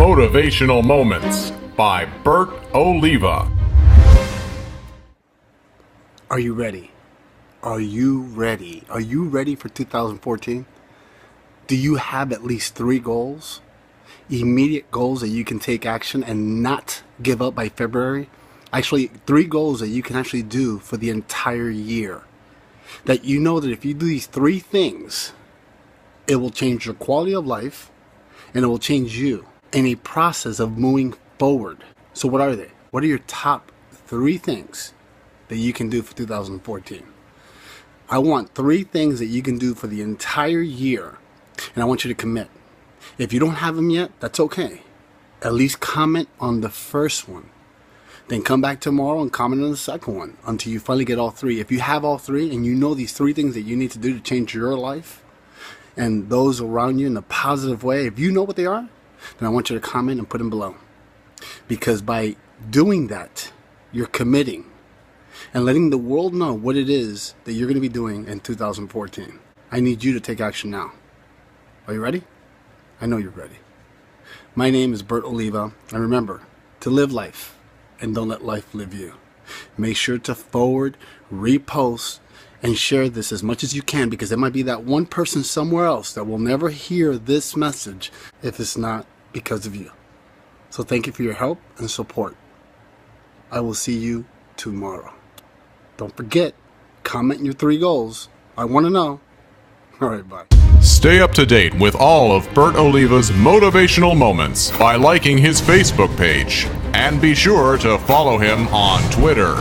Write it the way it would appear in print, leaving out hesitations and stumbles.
Motivational Moments by Bert Oliva. Are you ready? Are you ready? Are you ready for 2014? Do you have at least 3 goals? Immediate goals that you can take action and not give up by February? Actually, 3 goals that you can actually do for the entire year. That you know that if you do these 3 things, it will change your quality of life and it will change you in a process of moving forward. So what are they? What are your top 3 things that you can do for 2014? I want 3 things that you can do for the entire year, and I want you to commit. If you don't have them yet, that's okay. At least comment on the first one. Then come back tomorrow and comment on the second one until you finally get all 3. If you have all 3 and you know these 3 things that you need to do to change your life and those around you in a positive way, if you know what they are, then I want you to comment and put them below. Because by doing that, you're committing and letting the world know what it is that you're going to be doing in 2014. I need you to take action now. Are you ready? I know you're ready. My name is Bert Oliva, and remember to live life and don't let life live you. Make sure to forward, repost, and share this as much as you can, because there might be that one person somewhere else that will never hear this message if it's not because of you. So thank you for your help and support. I will see you tomorrow. Don't forget, comment your 3 goals. I want to know. All right, bye. Stay up to date with all of Bert Oliva's motivational moments by liking his Facebook page. And be sure to follow him on Twitter.